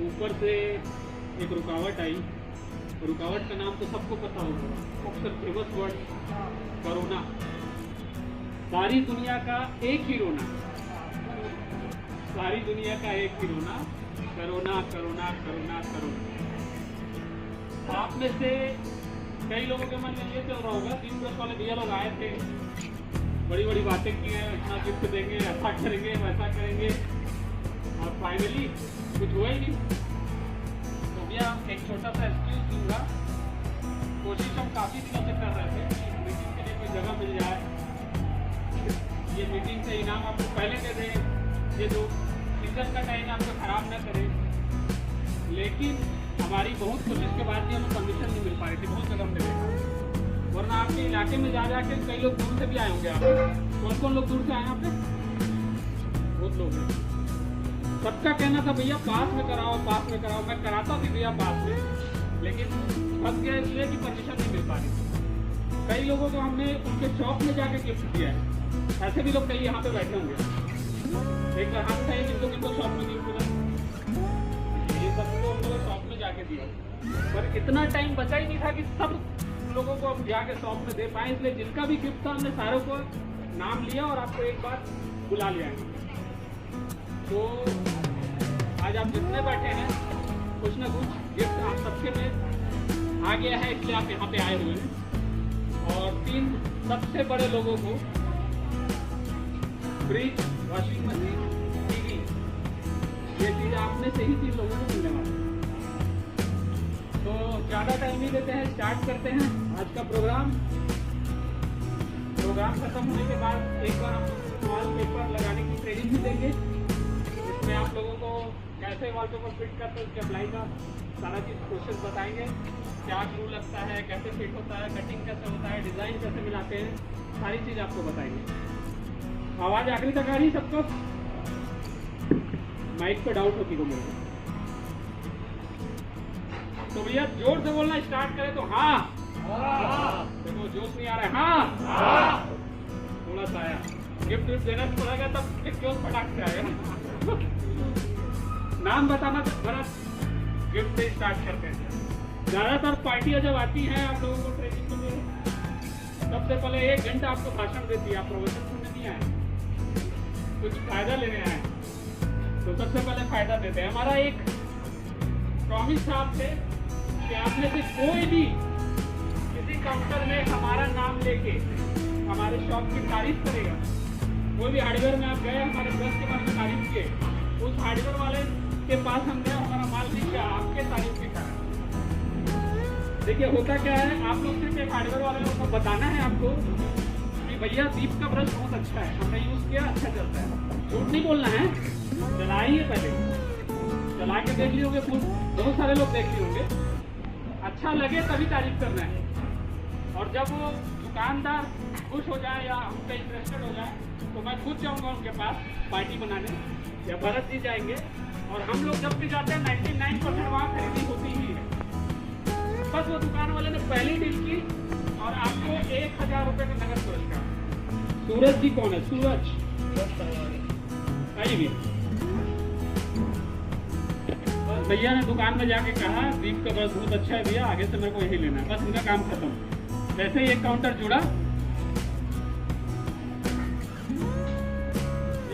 ऊपर से एक रुकावट आई। रुकावट का नाम तो सबको पता होगा, अक्सर फेमस वर्ड कोरोना। सारी दुनिया का एक ही रोना, सारी दुनिया का एक ही रोना, कोरोना कोरोना कोरोना कोरोना। आप में से कई लोगों के मन में ये चल रहा होगा, 3 वर्ष वाले भैया लोग आए थे, बड़ी बड़ी बातें की हैं, इतना गिफ्ट देंगे, ऐसा करेंगे वैसा करेंगे, और फाइनली कुछ हुआ ही नहीं। तो भैया एक छोटा सा एक्सक्यूज दूंगा। कोशिश हम काफ़ी दिनों से कर रहे थे कि मीटिंग के लिए कोई जगह मिल जाए, ये मीटिंग से इनाम आपको पहले दे दें, ये जो सीजन का टाइम आपको खराब न करे। लेकिन हमारी बहुत कोशिश के बाद भी हमें परमिशन नहीं मिल पा रही थी, बहुत जगह मिलेगा, वरना आपके इलाके में जा के कई लोग दूर से भी आए होंगे। आप कौन कौन लोग दूर से आए हैं? आपके बहुत लोग हैं। सबका कहना था भैया पास में कराओ, पास में कराओ। मैं कराता भी भैया पास में, लेकिन फंस गया इसलिए कि परमिशन नहीं मिल पा रही थी। कई लोगों को हमने उनके शॉप में जाके गिफ्ट दिया है, ऐसे भी लोग कई यहाँ पे बैठे होंगे। एक बार हाथ था किनको शॉप में गिफ्ट मिला, ये सबको हम लोग शॉप में जाके दिया, पर इतना टाइम बचा ही नहीं था कि सब लोगों को हम जाके शॉप में दे पाए। इसलिए जिनका भी गिफ्ट था हमने सारों को नाम लिया और आपको एक बार बुला लिया है। तो आज आप जितने बैठे हैं कुछ ना कुछ गिफ्ट आप सबके में आ गया है, इसलिए आप यहाँ पे आए हुए हैं। और 3 सबसे बड़े लोगों को फ्रिज, वॉशिंग मशीन, टीवी, ये चीज़ आपने से ही 3 लोगों को मिलने वाली। तो ज़्यादा टाइम नहीं लेते हैं, स्टार्ट करते हैं आज का प्रोग्राम। प्रोग्राम खत्म होने के बाद एक बार हम वॉलपेपर लगाने की ट्रेनिंग भी देंगे, इसमें आप लोगों को कैसे वॉलपेपर फिट करते हैं उसके अप्लाई का सारा चीज़ प्रोसेस बताएंगे, क्या ग्लू लगता है, कैसे फिट होता है, कटिंग कैसे होता है, डिज़ाइन कैसे मिलाते हैं, सारी चीज़ आपको बताएंगे। आवाज़ आखिरी तक आ रही सबको? माइक पे डाउट होती को मेरे को, तो भैया जोर से बोलना स्टार्ट करें तो हाँ, देखो जोश नहीं आ रहा है, हाँ थोड़ा सा आया। गिफ्ट विफ्ट देना पड़ेगा तब एक जोश फटाक से आएगा ना। नाम बताना तो बड़ा गिफ्ट से स्टार्ट करते हैं। ज़्यादातर पार्टियाँ जब आती हैं आप लोगों को ट्रेनिंग के लिए, सबसे पहले 1 घंटा आपको भाषण देती है। आप प्रवचन सुनने नहीं आए, कुछ फायदा लेने आए, तो सबसे पहले फायदा देते हैं। हमारा एक प्रॉमिस था आपसे कि आप में से कोई भी किसी काउंटर में हमारा नाम लेके हमारे शॉप की तारीफ करेगा। कोई भी हार्डवेयर में आप गए, हमारे ब्रश के बारे में तारीफ किए, उस हार्डवेयर वाले के पास हम गए, हमारा माल नहीं किया आपके तारीफ के कारण। देखिए होता क्या है, आप लोग सिर्फ एक हार्डवेयर वाले लोग को बताना है आपको कि भैया दीप का ब्रश बहुत अच्छा है, हमने यूज़ किया, अच्छा चलता है। झूठ नहीं बोलना है, चलाइए, पहले चला के देख लिए होंगे, बहुत सारे लोग देख लिए होंगे, अच्छा लगे तभी तारीफ करना है। और जब वो दुकानदार खुश हो जाए या हम पे इंटरेस्टेड हो जाए तो मैं खुद जाऊंगा उनके पास पार्टी बनाने, या भरत जी जाएंगे। और हम लोग जब भी जाते हैं 99% वहाँ खरीदी होती ही है। बस वो दुकान वाले ने पहली डील की और आपको 1000 रुपये का नगद पुरस्कार। सूरज जी कौन है? सूरज आइए। भैया ने दुकान में जाके कहा दीप का ब्रश बहुत अच्छा है भैया, आगे से मेरे को यही लेना है, बस इनका काम खत्म। वैसे ही एक काउंटर जुड़ा,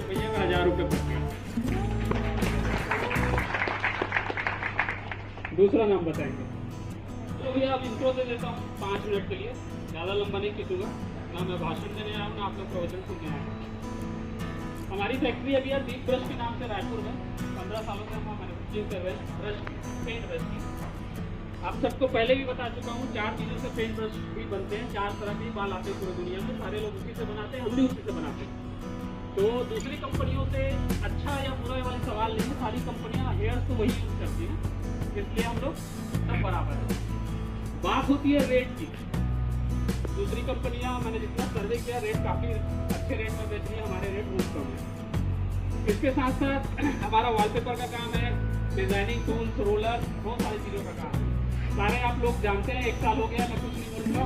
भैया का 1000 रुपये पड़ गया। दूसरा नाम बताएंगे तो भैया आप इंट्रो दे देता हूँ 5 मिनट के लिए, ज़्यादा लंबा नहीं खींचूंगा, ना मैं भाषण देने आया हूँ ना आप लोग प्रवचन सुनने आए हैं। हमारी फैक्ट्री अभी है दीप ब्रश के नाम से रायपुर में, 15 सालों से हम मैन्युफैक्चरिंग कर रहे हैं ब्रश, पेंट ब्रश की। आप सबको पहले भी बता चुका हूँ 4 चीज़ों से पेंट ब्रश भी बनते हैं, 4 तरह के बाल आते हैं पूरी दुनिया में, सारे लोग उसी से बनाते हैं, हम भी उसी से बनाते हैं। तो दूसरी कंपनियों से अच्छा या बुरा वाला सवाल नहीं है, सारी कंपनियाँ हेयर्स तो वही यूज़ करती हैं, इसलिए हम लोग सब बराबर है। बात होती है रेट की, दूसरी कंपनियां मैंने जितना सर्वे किया रेट काफ़ी अच्छे रेट में बेच रही है, हमारे रेट बहुत कम है। इसके साथ साथ हमारा वॉलपेपर का काम है, डिजाइनिंग टूल्स, रोलर, बहुत सारी चीज़ों का काम है। सारे आप लोग जानते हैं, 1 साल हो गया, मैं कुछ नहीं बोलूँगा।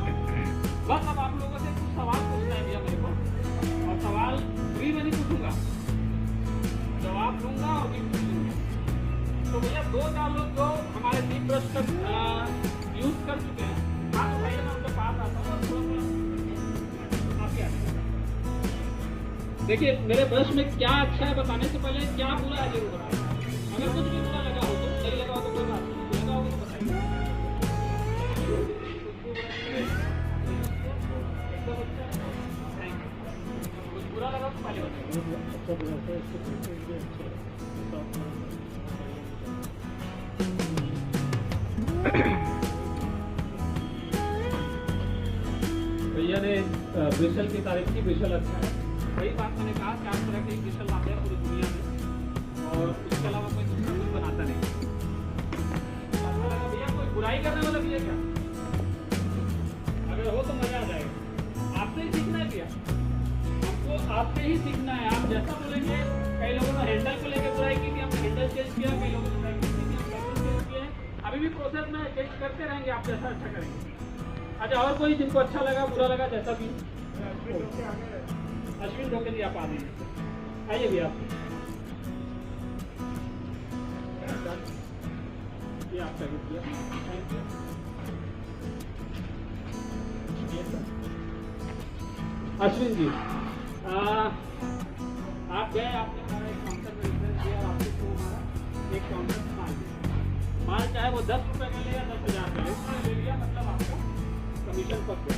बस अब आप लोगों से कुछ सवाल पूछना है भैया मेरे को, और सवाल फ्री में नहीं पूछूंगा, जवाब दूंगा और भी पूछूंगा। तो भैया दो-चार लोग जो हमारे डीप ब्रश का यूज कर चुके हैं, हाँ तो भाई मैं उनके पास आता हूँ और थोड़ा आप क्या देखिए मेरे ब्रश में क्या अच्छा है बताने से पहले क्या बुरा है जरूर बताइए। अगर कुछ भी बुरा लगा हो तो नहीं लगा हो तो कोई बात नहीं, लगा हो तो बताइए। कुछ बुरा लगा तो पहले बताइए। भैया ने ब्रिशल की तारीफ की, ब्रिशल अच्छा है। वही बात मैंने कहा, 4 तरह के ब्रिशल आते हैं पूरी दुनिया में और उसके अलावा कोई दूसरा कुछ बनाता नहीं। भैया कोई बुराई करने वाला भी है क्या? अगर हो तो मजा आ जाएगा। आपसे ही सीखना है भैया, हमको आपसे ही सीखना है। आप जैसा बोलेंगे, कई लोगों ने हैंडल को लेकर बुराई की थी, हमने हैंडल चेंज किया, कई लोगों ने प्रैक्टिस की थी, हम प्रैक्टिस चेंज किए हैं। अभी भी प्रोसेस में चेंज करते रहेंगे, आप जैसा अच्छा करेंगे। अच्छा और कोई जिनको अच्छा लगा बुरा लगा जैसा भी? अश्विन ढोके जी आप आ रहे आइए भी आप। ये आपका गिफ्ट दिया, थैंक यू। अश्विन जी आप गए, आपने हमारा एक काउंटर में रिफरेंस दिया और आपके थ्रू हमारा एक काउंटर माल चाहे वो 10 रुपये में ले या 10,000 में ले लिया, मतलब आपका कमीशन पक गया।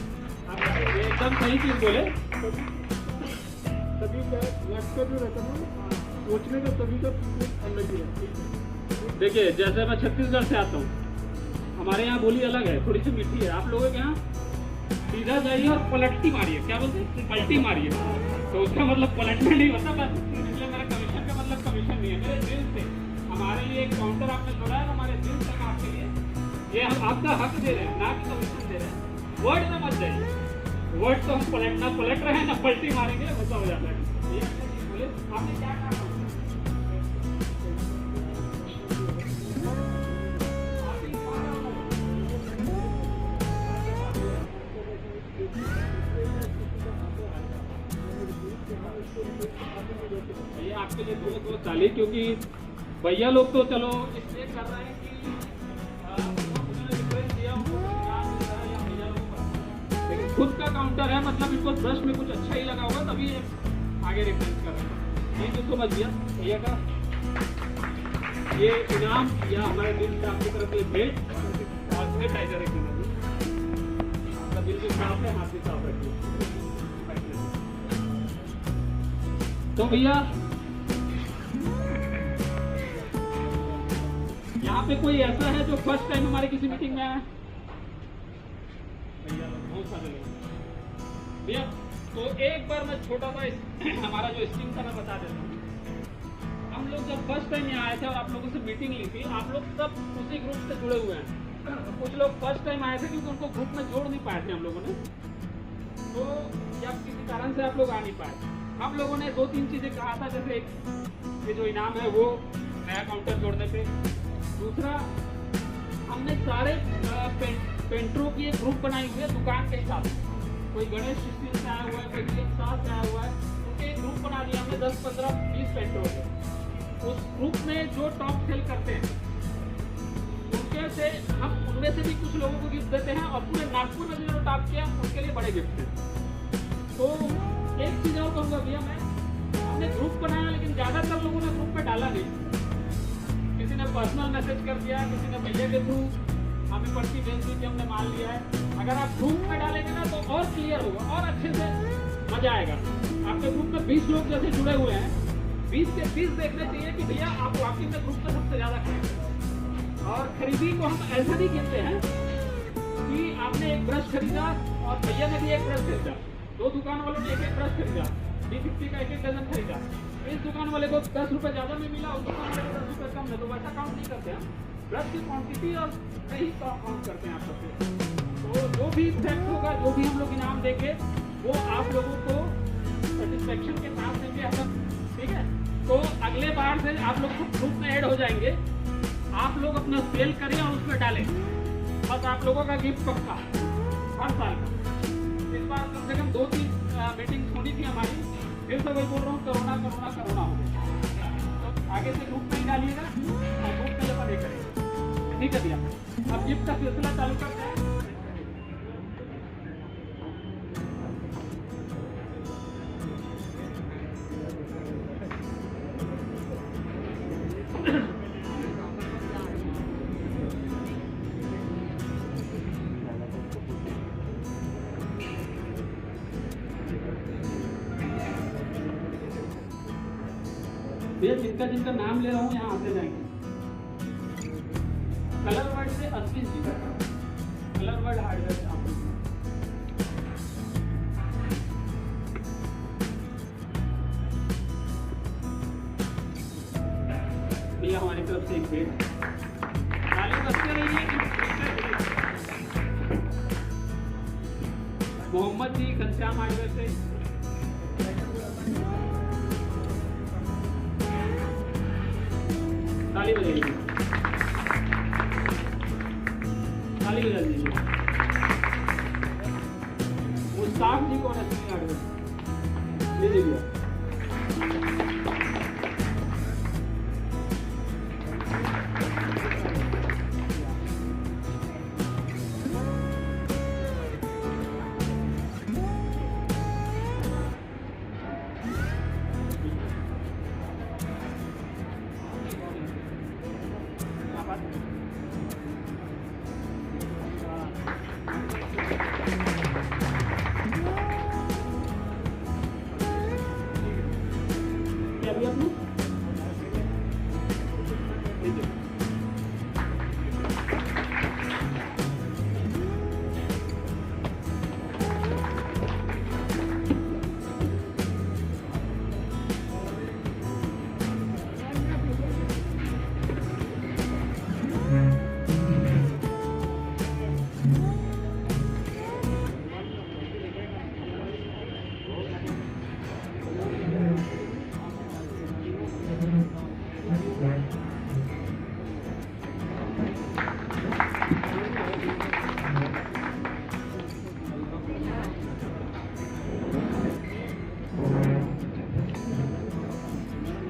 आप एकदम सही चीज़ बोले। सभी का लक्ष्य जो रहता है सोचने का सभी का अलग ही है। देखिए जैसे मैं छत्तीसगढ़ से आता हूँ, हमारे यहाँ बोली अलग है, थोड़ी सी मीठी है। आप लोगों के यहाँ सीधा जाइए और पलटी मारिए, क्या बोलते हैं, पलटी मारिए, तो उसका मतलब पलटना नहीं होता। बस इसलिए मेरा कमीशन का मतलब कमीशन नहीं है, मेरे दिल से हमारे लिए एक काउंटर आपने जोड़ा है, हमारे दिल से आपके लिए ये हम आपका हक दे रहे हैं, ना कि कमीशन दे रहे हैं। वर्ड में मत जाइए, वर्ड तो हम पलटना पलट रहे हैं ना पलटी मारेंगे, गुस्सा हो जाता है। बोले आपने क्या कहा? भैया आपके लिए 2 चाली, क्योंकि भैया लोग तो चलो इसलिए कर रहे हैं कि उन्होंने रिफरेंस दिया, उनको क्या मिल रहा है या भैया लोगों को, लेकिन खुद का काउंटर है, मतलब इनको ब्रश में कुछ अच्छा ही लगा होगा तभी आगे रेफरेंस कर रहे हैं। थैंक यू सो मच भैया का ये इनाम या हमारे दिल से आपकी तरफ ये भेंट और सैनिटाइजर एक आपका दिल भी साफ है, हाथ भी साफ रखिए। तो भैया यहाँ पे कोई ऐसा है जो फर्स्ट टाइम हमारे किसी मीटिंग में आया? भैया बहुत सारे लोग। भैया तो एक बार मैं छोटा सा हमारा जो स्कीम था मैं बता देता हूँ। हम लोग जब फर्स्ट टाइम यहाँ आए थे और आप लोगों से मीटिंग ली थी, आप लोग सब उसी ग्रुप से जुड़े हुए हैं। कुछ लोग फर्स्ट टाइम आए थे क्योंकि उनको ग्रुप में जोड़ नहीं पाए थे हम लोगों ने, तो या किसी कारण से आप लोग आ नहीं पाए। हम लोगों ने 2-3 चीज़ें कहा था, जैसे ये जो इनाम है वो नया काउंटर जोड़ने पे, दूसरा हमने सारे पेंटरों की एक ग्रुप बनाई हुई है दुकान के हिसाब से। कोई गणेश स्टील से आया हुआ है, कोई साथ से आया हुआ है, उनके एक ग्रुप बना दिया हमने 10, 15, 20 पेंटरों के। उस ग्रुप में जो टॉप सेल करते हैं उनके से हम उनमें से भी कुछ लोगों को गिफ्ट देते हैं, और पूरे नागपुर में जो टॉप किया उनके लिए बड़े गिफ्ट हैं। तो एक चीज़ और कहूँगा भैया, मैं हमने ग्रुप बनाया लेकिन ज़्यादातर लोगों ने ग्रुप में डाला नहीं। किसी ने पर्सनल मैसेज कर दिया, किसी ने भैया के थ्रू हमें पर्ची भेज दी कि हमने मान लिया है। अगर आप ग्रुप में डालेंगे ना तो और क्लियर होगा और अच्छे से मजा आएगा। आपके ग्रुप में 20 लोग जैसे जुड़े हुए हैं, 20 के 20 देखने चाहिए कि भैया आप वाकई में ग्रुप में सबसे ज़्यादा खरीदे। और खरीदी को हम ऐसा नहीं कहते हैं कि आपने एक ब्रश खरीदा और भैया ने भी एक ब्रश खरीदा, 2 दुकान वालों ने एक ब्रश खरीदा, D50 का 1 डजन खरीदा, इस दुकान वाले को 10 रुपये ज़्यादा में मिला, उस दुकान वाले को 10 रुपये कम में, तो वैसा काउंट नहीं करते हैं। ब्रश की क्वांटिटी और सही काउंट करते हैं आप सबसे। तो जो भी इफेक्ट होगा, जो भी हम लोग इनाम देंगे वो आप लोगों को सेटिस्फेक्शन के साथ देंगे हम, ठीक है? तो अगले बार से आप लोग सब ग्रुप में ऐड हो जाएंगे, आप लोग अपना सेल करें और उसमें डालें, बस आप लोगों का गिफ्ट पक्का हर साल का। इस बार कम से कम 2-3 मीटिंग होनी थी हमारी, फिर से वही बोल रहा हूँ, कोरोना हो गया। तो आगे से ग्रुप में ही डालिएगा और ग्रुप में जब देखें ठीक है भैया, अब गिफ्ट का सिलसिला चालू करते हैं। भैया जिनका जिनका नाम ले रहा हूँ यहाँ आते जाएंगे। कलर वर्ड से 80 जी कलर वर्ड हार्डवेयर से आप भैया हमारी तरफ से एक बेट ताली बजते रहिए। मोहम्मद जी घनश्याम हार्डवेयर से ताली बजाइए, ताली बजा दीजिए। मुस्ताक जी को नसीब हार्डवेयर ले लीजिए। अभी आप लोग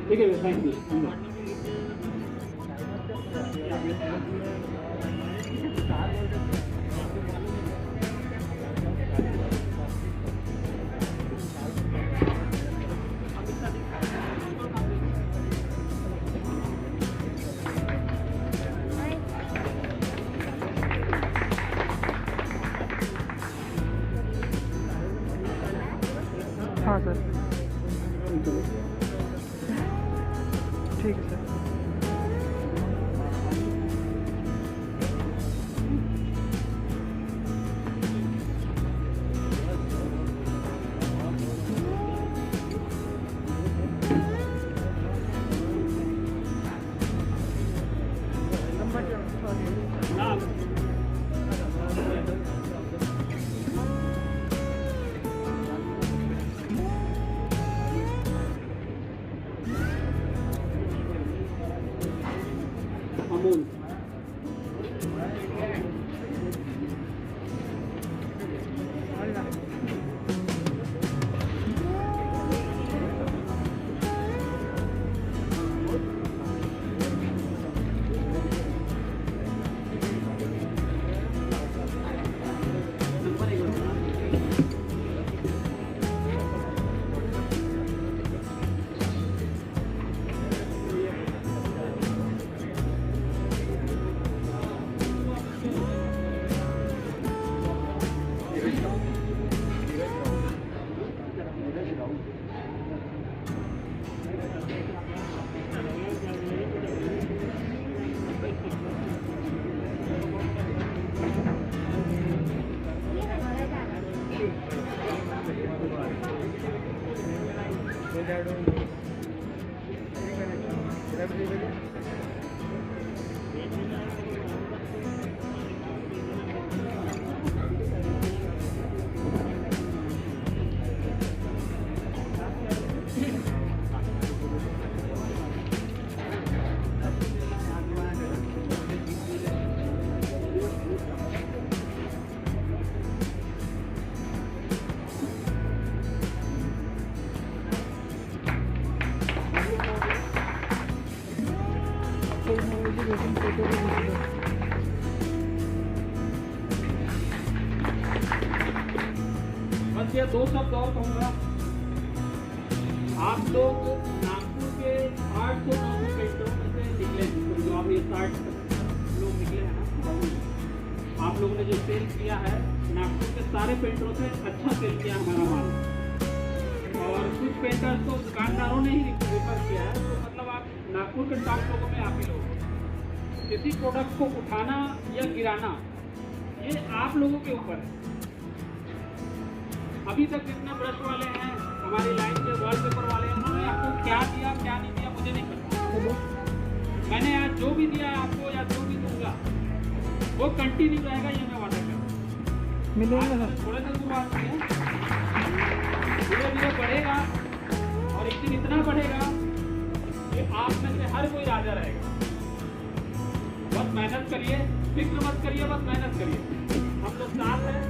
ठीक है, थैंक यू। हाँ सर, ठीक है सर। अमूल फोटो भैया 2 शब्द और कहूँगा। आप लोग नागपुर के 800-900 पेंटरों में से निकले, तो जो आप ये 60 लोग निकले हैं ना, आप लोगों ने जो सेल किया है नागपुर के सारे पेंटरों से अच्छा सेल किया हमारा माल। और कुछ पेंटर्स तो दुकानदारों ने ही रेफर किया है, तो मतलब आप नागपुर के टॉप लोगों में आप ही लोग किसी प्रोडक्ट को उठाना या गिराना ये आप लोगों के ऊपर है। अभी तक जितने ब्रश वाले हैं हमारी लाइन के वॉलपेपर वाले हैं, उन्होंने आपको क्या दिया क्या नहीं दिया मुझे नहीं पता। मैंने आज जो भी दिया आपको या जो भी दूंगा वो कंटिन्यू रहेगा, ये मैं वादा करता हूँ। थोड़े से शुरुआत की है, धीरे धीरे बढ़ेगा और एक दिन इतना बढ़ेगा कि आप में से हर कोई राजा रहेगा। बस मेहनत करिए, फिक्र मत करिए, बस मेहनत करिए। हम लोग साथ हैं,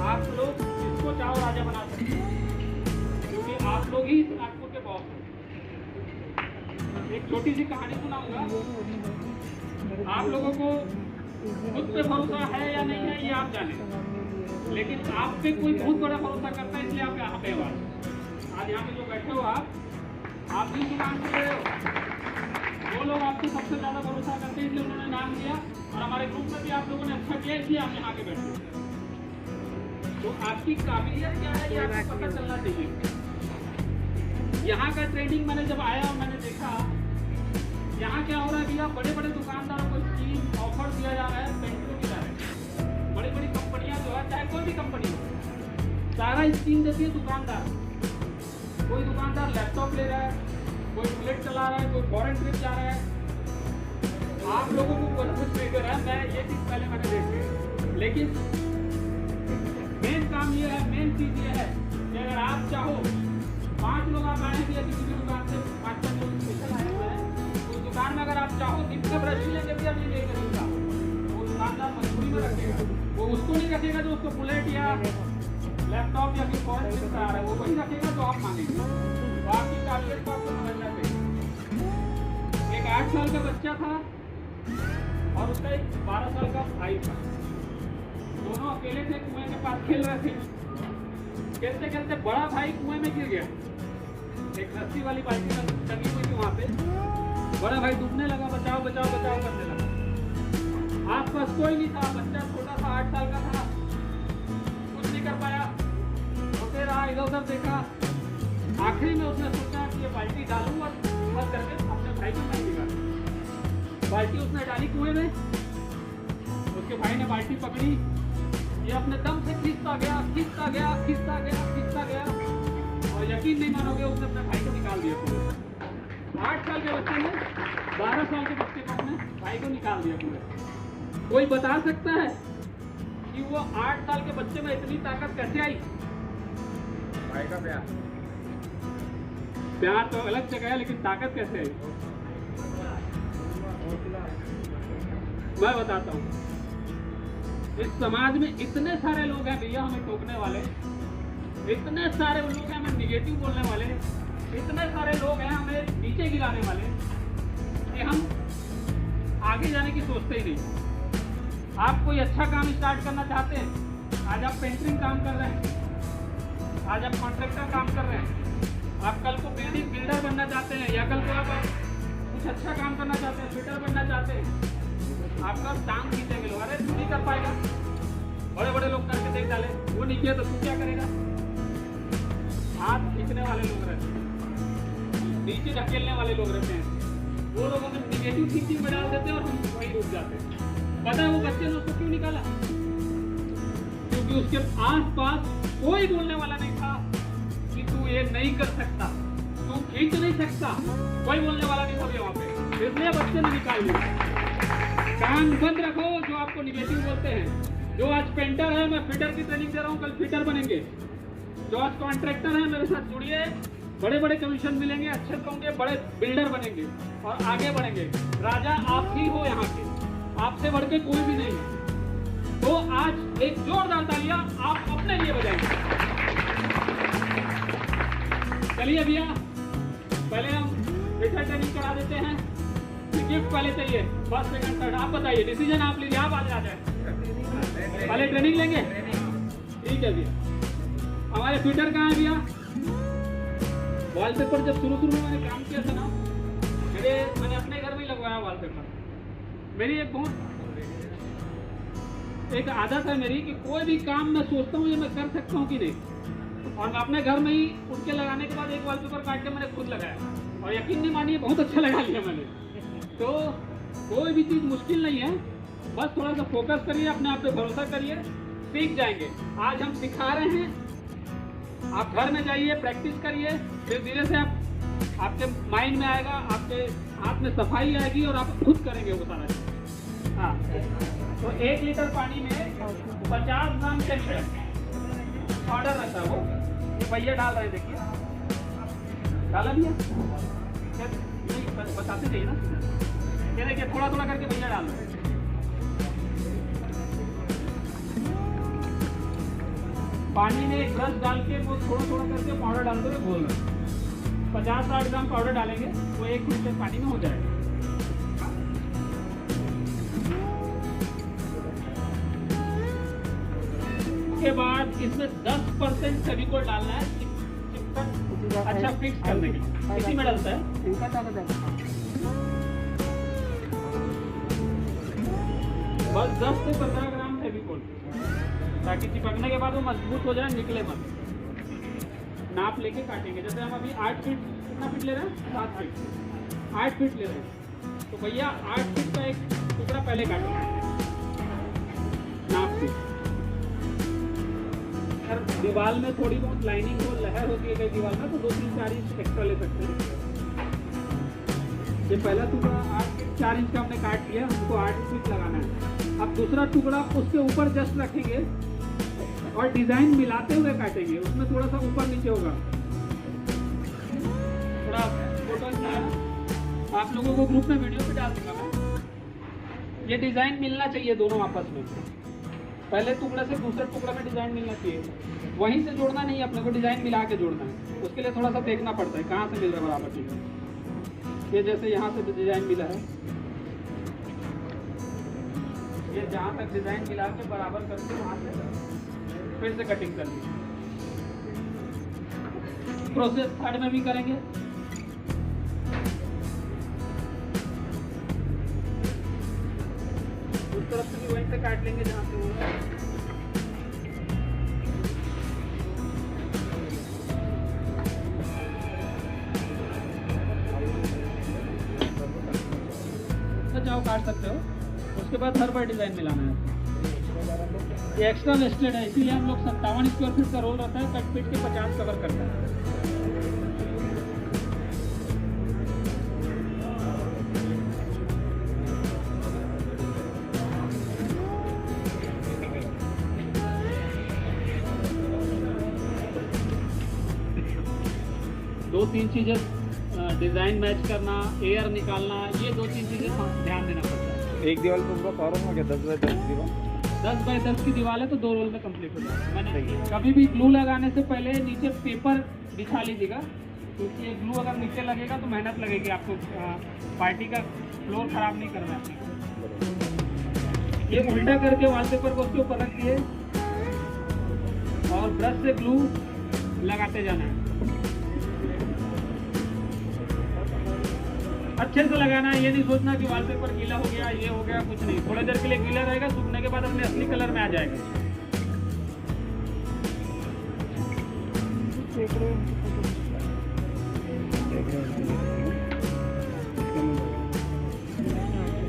आप लोग जिसको चाहो राजा बना सकते हैं, क्योंकि आप लोग ही नागपुर के बॉस हैं। एक छोटी सी कहानी सुनाऊंगा। आप लोगों को खुद पे भरोसा है या नहीं है ये आप जाने, लेकिन आप पे कोई बहुत बड़ा भरोसा करता है, इसलिए आप यहाँ पे आज यहाँ पे जो बैठे हो आप भी दुकान पे रहे हो, वो लोग आपको सबसे ज़्यादा भरोसा करते हैं, इसलिए उन्होंने नाम दिया। और हमारे ग्रुप में भी आप लोगों ने अच्छा किया, इसलिए आप यहाँ के बैठे। तो आपकी काबिलियत क्या है ये आपको पता चलना चाहिए। यहाँ का ट्रेनिंग मैंने जब आया और मैंने देखा यहाँ क्या हो रहा है भैया, बड़े बड़े दुकानदारों को स्कीम ऑफर दिया जा रहा है, पेंटरों की तरह। बड़ी बड़ी कंपनियाँ जो है, चाहे कोई भी कंपनी हो, सारा स्कीम देती है दुकानदार। कोई दुकानदार लैपटॉप ले रहा है, कोई बुलेट चला रहा है, कोई फॉरेन ट्रिप जा रहा है। आप लोगों को कुछ नहीं कर रहा है, मैं ये चीज़ पहले मैंने देखी। लेकिन मेन काम ये है, मेन चीज़ ये है कि अगर आप चाहो 5 लोग आप आए हैं किसी दुकान से, 5 लोग स्पेशल आए हुए हैं, उस दुकान में अगर आप चाहो दिन का ब्रश लेंगे भी आप नहीं करेगा, वो दुकानदार मजबूरी में रखेगा। वो उसको नहीं रखेगा जो उसको बुलेट या लैपटॉप या फिर फॉरेन ट्रिप करा रहा है, वो वही रखेगा जो आप मांगेंगे। तो आपकी काबिलियत को आपको समझना चाहिए। एक 8 साल का बच्चा था और उसका एक 12 साल का भाई था। दोनों अकेले थे, कुएं के पास खेल रहे थे। खेलते खेलते बड़ा भाई कुएं में गिर गया। एक रस्सी वाली बाल्टी टंगी हुई थी वहाँ पे। बड़ा भाई डूबने लगा, बचाओ बचाओ बचाओ करने लगा। आस पास कोई नहीं था, बच्चा छोटा सा 8 साल का था, कुछ नहीं कर पाया। रोते रहा, इधर उधर देखा। आखिरी में उसने सोचा कि ये बाल्टी डालूं और बस करके अपने भाई को नहीं दिखा। बाल्टी उसने डाली कुएं में, उसके भाई ने बाल्टी पकड़ी, ये अपने दम से खींचता गया खींचता गया खींचता गया खींचता गया और यकीन नहीं मानोगे उसने अपने भाई को निकाल दिया। 8 साल के बच्चे ने 12 साल के बच्चे को अपने भाई को निकाल दिया पूरे। कोई बता सकता है कि वो 8 साल के बच्चे में इतनी ताकत कैसे आई? भाई का प्यार। प्यार तो अलग जगह है, लेकिन ताकत कैसे आई मैं बताता हूँ। इस समाज में इतने सारे लोग हैं भैया हमें टोकने वाले, इतने सारे लोग हैं हमें निगेटिव बोलने वाले, इतने सारे लोग हैं हमें नीचे गिराने वाले कि हम आगे जाने की सोचते ही नहीं। आप कोई अच्छा काम स्टार्ट करना चाहते हैं, आज आप पेंटिंग काम कर रहे हैं, आज आप कॉन्ट्रैक्टर काम कर रहे हैं, आप कल को बिल्डिंग बिल्डर बनना चाहते हैं, या कल को आप कुछ अच्छा काम करना चाहते हैं, फिटर बनना चाहते हैं, आपका टांग खींचेंगे लोग। अरे तू नहीं कर पाएगा, बड़े बड़े लोग करके देख डाले, वो नहीं किया तो तू क्या करेगा? हाथ खींचने वाले लोग रहते हैं, नीचे धकेलने वाले लोग रहते हैं, वो लोग हमें निगेटिव थिंकिंग में डाल देते हैं और हम वहीं रुक जाते हैं। पता है वो बच्चे ने उसको क्यों निकाला? क्योंकि उसके आस पास कोई बोलने वाला नहीं था कि तू ये नहीं कर सकता, तू खींच नहीं सकता, कोई बोलने वाला नहीं था वहाँ पे, इसलिए बच्चे ने निकाल लिया। कान बंद रखो जो आपको निगेटिव बोलते हैं। जो आज पेंटर है, मैं फिटर की ट्रेनिंग दे रहा हूँ, कल फिटर बनेंगे। जो आज कॉन्ट्रैक्टर है, मेरे साथ जुड़िए, बड़े बड़े कमीशन मिलेंगे, अच्छे होंगे, बड़े बिल्डर बनेंगे और आगे बढ़ेंगे। राजा आप ही हो यहाँ के, आपसे बढ़ के कोई भी नहीं है। तो आज एक जोरदार तालियां आप अपने लिए बजाएंगे। चलिए भैया, पहले हम फिटर ट्रेनिंग करा देते हैं। गिफ्ट पहले चाहिए, फर्स्ट सेकंड थर्ड। आप बताइए, डिसीजन आप लीजिए, आप आगे आ जाए। पहले ट्रेनिंग लेंगे, ठीक है भैया। हमारे फिटर कहाँ है भैया? वॉलपेपर जब शुरू में मैंने काम किया था ना, मैंने अपने घर में ही लगवाया वॉलपेपर। मेरी एक आदत है मेरी कि कोई भी काम मैं सोचता हूँ ये मैं कर सकता हूँ कि नहीं, और मैं अपने घर में ही उठ के लगाने के बाद एक वॉलपेपर काट के मैंने खुद लगाया, और यकीन नहीं मानिए बहुत अच्छा लगा लिया मैंने। तो कोई भी चीज़ मुश्किल नहीं है, बस थोड़ा सा फोकस करिए, अपने आप पे भरोसा करिए, सीख जाएंगे। आज हम सिखा रहे हैं, आप घर में जाइए, प्रैक्टिस करिए, फिर धीरे से आपके माइंड में आएगा, आपके हाथ में सफाई आएगी और आप खुद करेंगे वो सारा चीज़। हाँ, तो 1 लीटर पानी में 50 ग्राम टेम्परेचर ऑर्डर रहता है वो, ये भैया डाल रहे हैं, देखिए डाला भैया, नहीं बताते चाहिए ना, ये देखिए थोड़ा थोड़ा करके भैया डाल रहे हैं। पानी में एक ब्रश डाल के वो थोड़ा थोड़ा करके पाउडर डालते हुए घोल रहे हैं। 50-60 ग्राम पाउडर डालेंगे वो 1 लीटर पानी में हो जाएगा। के बाद इसमें 10% फेविकोल डालना है, अच्छा फिक्स करने के लिए, इसी में डालता है। बस 10 से 15 ग्राम फेविकोल, ताकि चिपकने के बाद वो मजबूत हो जाए, निकले मत। नाप लेके काटेंगे, जैसे हम अभी 8 फीट, कितना फीट ले रहे हैं? 7 फीट, 8 फीट ले रहे हैं, तो भैया 8 फीट का एक टुकड़ा पहले काटेंगे नाप से। अगर दीवार में थोड़ी बहुत लाइनिंग हो, लहर होती है दीवार में, तो 2-3-4 इंच एक्स्ट्रा ले सकते हैं। ये पहला टुकड़ा 4 इंच का हमने काट लिया, हमको 8 फीट लगाना है। अब दूसरा टुकड़ा उसके ऊपर जस्ट रखेंगे और डिजाइन मिलाते हुए काटेंगे, उसमें थोड़ा सा ऊपर नीचे होगा। थोड़ा फोटो आप लोगों को ग्रुप में वीडियो पे डाल दूंगा मैं। ये डिजाइन मिलना चाहिए दोनों आपस में, पहले टुकड़े से दूसरे टुकड़े में डिजाइन मिलना चाहिए, वहीं से जोड़ना नहीं, अपने को डिजाइन मिला के जोड़ना है। उसके लिए थोड़ा सा देखना पड़ता है कहाँ से मिल रहा है बराबर डिजाइन। ये जैसे यहाँ से डिजाइन मिला है, ये जहाँ तक डिजाइन मिला के बराबर करके वहाँ से फिर से कटिंग करनी। प्रोसेस थर्ड में भी करेंगे। उस तरफ से भी वहीं से काट लेंगे जहाँ से वो है। तो जाओ काट सकते हो। उसके बाद हर बार डिजाइन मिलाना है। ये एक्स्ट्रा वेस्टेड है, इसीलिए हम लोग 57 स्क्वायर फीट का रोल रहता है, कट फीट के 50 कवर करता है। दो तीन चीजें, डिजाइन मैच करना, एयर निकालना, ये 2-3 चीजें ध्यान देना पड़ता है। एक दीवार पे पूरा कवर हो गया, 10 बाय 10 दीवार, 10 बाय 10 की दीवार है तो 2 रोल में कंप्लीट हो जाएगा। मैंने कभी भी ग्लू लगाने से पहले नीचे पेपर बिछा लीजिएगा, क्योंकि ये ग्लू अगर नीचे लगेगा तो मेहनत लगेगी आपको, पार्टी का फ्लोर खराब नहीं करना है। ये उल्टा करके वॉलपेपर को उसके ऊपर रखिए और ब्रश से ग्लू लगाते जाना है। अच्छे से लगाना है, ये नहीं सोचना कि वॉलपेपर गीला हो गया, ये हो गया, कुछ नहीं। थोड़ी देर के लिए गीला रहेगा, सूखने के बाद अपने असली कलर में आ जाएगा।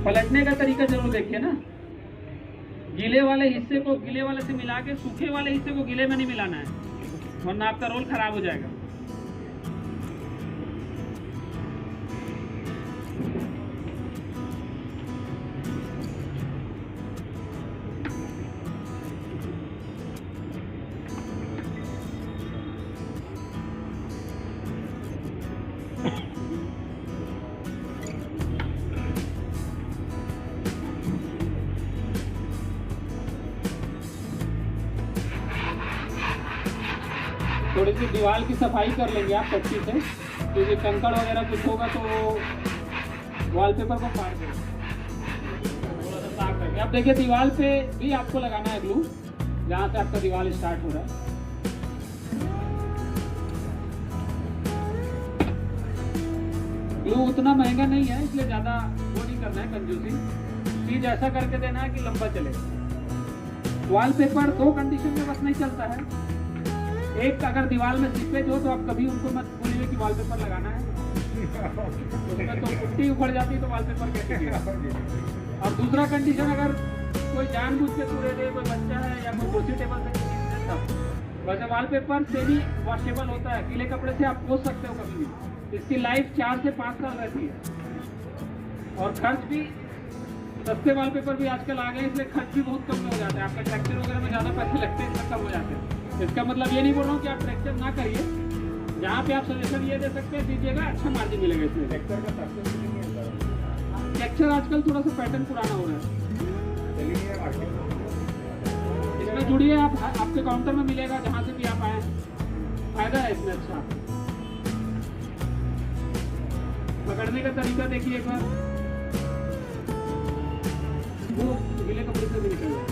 पलटने का तरीका जरूर देखिए ना, गीले वाले हिस्से को गीले वाले से मिला के सूखे वाले हिस्से को गीले में नहीं मिलाना है, वरना आपका रोल खराब हो जाएगा। थोड़ी सी दीवार की सफाई कर लेंगे आप कच्ची से, क्योंकि कंकड़ वगैरह कुछ होगा तो वॉलपेपर को फाड़ देगा। थोड़ा सा साफ करके अब देखिए, दीवार पे भी आपको लगाना है ग्लू, जहाँ से आपका दीवार स्टार्ट हो रहा है। ग्लू उतना महंगा नहीं है, इसलिए ज़्यादा वो नहीं करना है कंजूसी। चीज़ ऐसा करके देना है कि लंबा चले। वॉलपेपर 2 कंडीशन में बस नहीं चलता है। एक, अगर दीवार में सीपेज हो तो आप कभी उनको मत बोलिए कि वॉलपेपर लगाना है, उसमें तो पुट्टी उखड़ जाती है तो वॉलपेपर कैसे गिरा। और दूसरा कंडीशन, अगर कोई जानबूझ के पूरे दे, कोई बच्चा है या कोई कुर्सी टेबल पे तब। वैसे वॉलपेपर सेमी वॉशेबल होता है, गीले कपड़े से आप पोंछ सकते हो कभी भी। इसकी लाइफ 4 से 5 साल रहती है। और खर्च भी, सस्ते वॉलपेपर भी आजकल आ गए, इसलिए खर्च भी बहुत कम हो जाता है। आपका ट्रैक्चर वगैरह में ज़्यादा पैसे लगते हैं, इसमें कम हो जाते हैं। इसका मतलब ये नहीं बोल रहा हूँ कि आप ट्रैक्चर ना करिए, जहाँ पे आप सजेशन ये दे सकते हैं दीजिएगा, अच्छा मार्जिन मिलेगा इसमें। ट्रैक्चर का सक्सेस नहीं है, ट्रैक्चर आजकल थोड़ा सा पैटर्न पुराना हो रहा है। इसमें जुड़िए आप, आपके काउंटर में मिलेगा जहाँ से भी आप आए, फायदा है इसमें। अच्छा, पकड़ने का तरीका देखिए एक बार, वो गीले कपड़े से भी निकल जाए।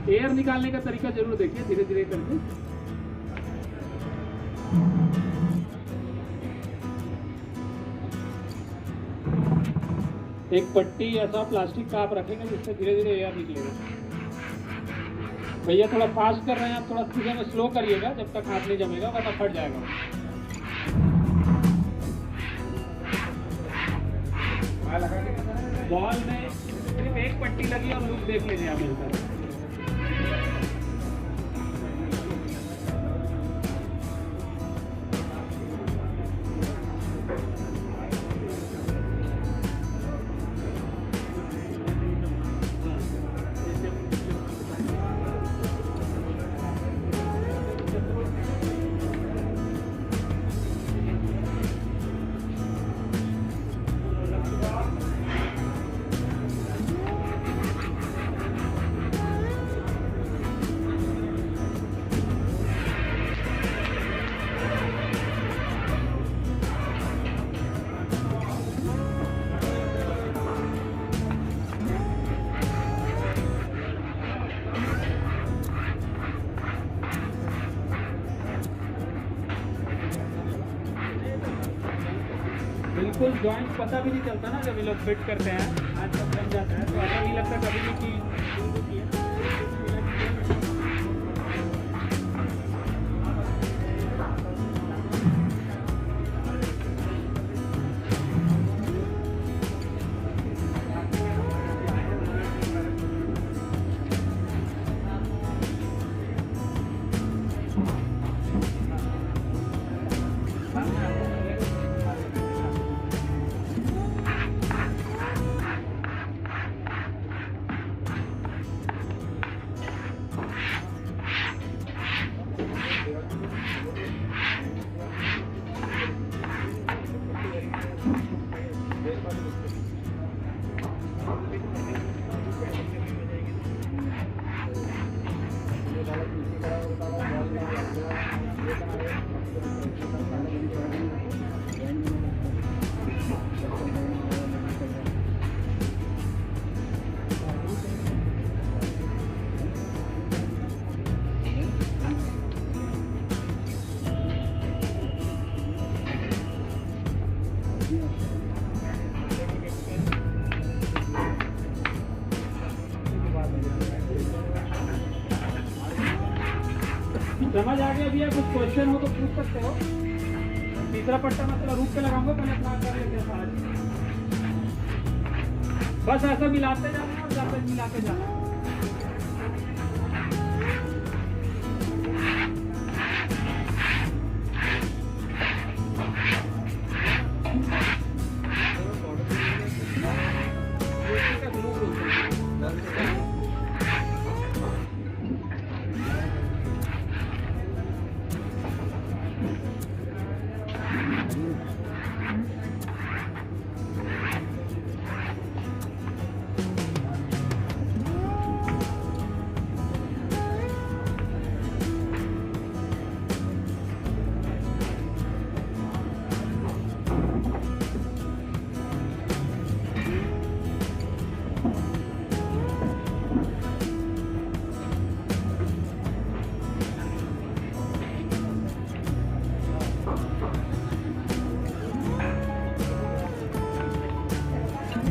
एयर निकालने का तरीका जरूर देखिए, धीरे धीरे करके। एक पट्टी ऐसा प्लास्टिक का आप रखेंगे जिससे धीरे धीरे एयर निकलेगा। भैया थोड़ा फास्ट कर रहे हैं आप, थोड़ा सीधे में स्लो करिएगा, जब तक हाथ नहीं जमेगा वरना फट जाएगा। बॉल में सिर्फ एक पट्टी लगी और लूप देख लीजिए आप मिलकर। बिल्कुल जॉइंट पता भी नहीं चलता ना, जब ये लोग फिट करते हैं, आज तक बन जाता है तो ऐसा नहीं लगता कभी भी कि समझ आ गया भैया? कुछ क्वेश्चन हो तो पूछ सकते हो। तीसरा पट्टा मैं थोड़ा रूप पे लगाऊंगा, पहले अपना कर लेते हैं सारा। बस ऐसा मिलाते जाना और जाते मिलाते जाना।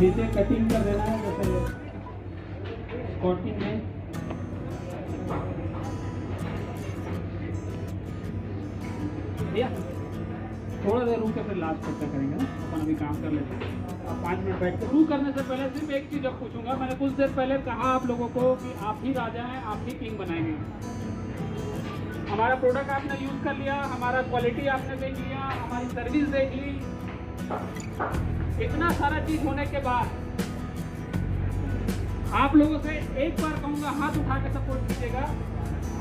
नीचे कटिंग कर देना है जैसे स्कॉटिंग में। भैया थोड़ा देर रुक के फिर लास्ट चर्चा करेंगे ना, अपन अभी काम कर लेते हैं। आप 5 मिनट बैठ के शुरू करने से पहले सिर्फ एक चीज़ अब पूछूंगा। मैंने कुछ देर पहले कहा आप लोगों को कि आप ही राजा हैं, आप ही किंग बनाएंगे। हमारा प्रोडक्ट आपने यूज़ कर लिया, हमारा क्वालिटी आपने देख लिया, हमारी सर्विस देख ली, इतना सारा चीज़ होने के बाद आप लोगों से एक बार कहूँगा, हाथ उठा के सपोर्ट कीजिएगा।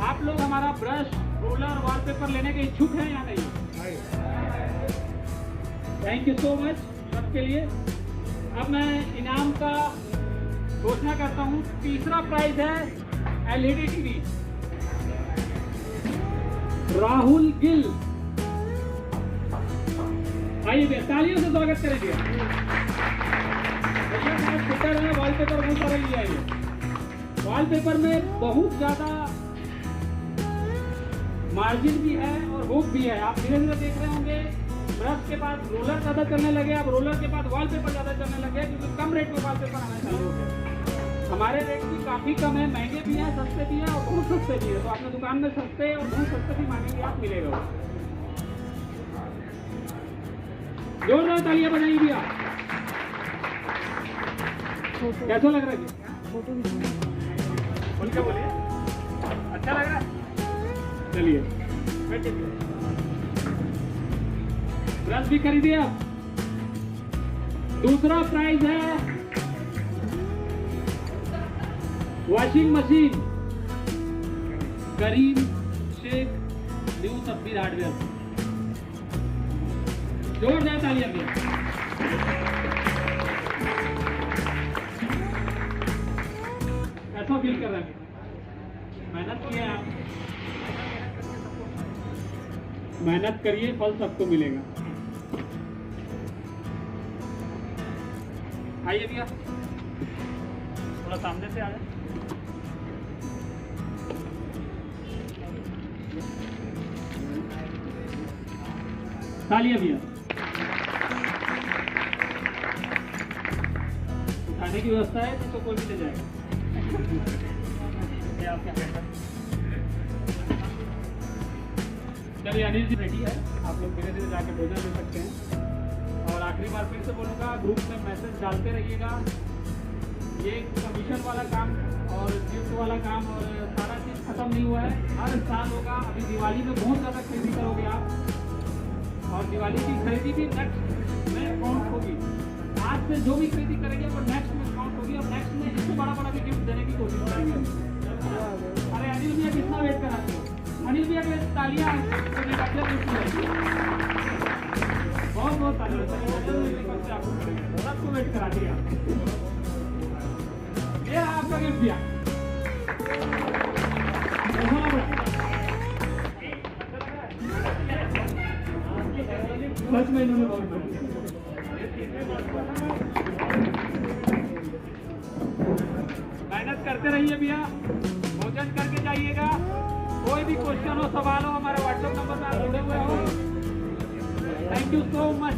आप लोग हमारा ब्रश, रोलर, वॉलपेपर लेने के इच्छुक हैं या नहीं? थैंक यू सो मच सबके लिए। अब मैं इनाम का घोषणा करता हूँ। तीसरा प्राइज है एलईडी टीवी, राहुल गिल। आइए भैया तालियों से स्वागत करेंगे। ट्विटर में वॉलपेपर बहुत सारे लिए आइए। वॉलपेपर में बहुत ज्यादा मार्जिन भी है और हुक भी है। आप धीरे धीरे देख रहे होंगे ब्रश के बाद रोलर ज़्यादा चलने लगे, अब रोलर के बाद वॉलपेपर ज़्यादा चलने लगे, क्योंकि कम रेट में वॉलपेपर आना चालू हो गया। हमारे रेट भी काफ़ी कम है, महंगे भी हैं, सस्ते भी हैं और बहुत सस्ते भी है। तो आपने दुकान में सस्ते और बहुत सस्ते भी मांगेंगे आप, मिलेगा। जोरदार तालियां बजाइए भैया। कैसा लग रहा है जी? बोल के बोलिए, अच्छा लग रहा है? चलिए बैठिए। ब्रश भी खरीदिए आप। दूसरा प्राइज है वॉशिंग मशीन, करीम शेख न्यू तब्दील हार्डवेयर। जोरदार तालियां भी। ऐसा फील कर रहे हैं? मेहनत किए आप, मेहनत करिए, फल सबको मिलेगा। आइए भैया थोड़ा सामने से आ जाए। तालियां भैया। उठाने की व्यवस्था है तो कोई भी ले जाएगा। चलिए अनिल जी रेडी है, आप लोग धीरे धीरे जाके भोजन ले सकते हैं। और आखिरी बार फिर से बोलूँगा, ग्रुप में मैसेज डालते रहिएगा। ये कमीशन वाला काम और गिफ्ट वाला काम और सारा चीज़ खत्म नहीं हुआ है, हर साल होगा। अभी दिवाली में बहुत ज़्यादा खरीदी करोगे आप, और दिवाली की खरीदी भी नेक्स्ट में काउंट होगी। आज से जो भी खरीदी करेंगे वो नेक्स्ट में काउंट होगी, और नेक्स्ट में इससे बड़ा बड़ा भी गिफ्ट देने की कोशिश करेंगे। अरे अनिल भैया कितना वेट कराते हो? अनिल भैया के लिए तालियां। बहुत बहुत तालियां, सबको वेट करा दिया। ये आपका गिफ्ट दिया। सच में इन्होंने बहुत मेहनत करते रहिए भैया, भोजन करके जाइएगा। कोई भी क्वेश्चन हो, सवाल हो, हमारे व्हाट्सएप नंबर पर आप जुड़े हुए हो। Thank you so much.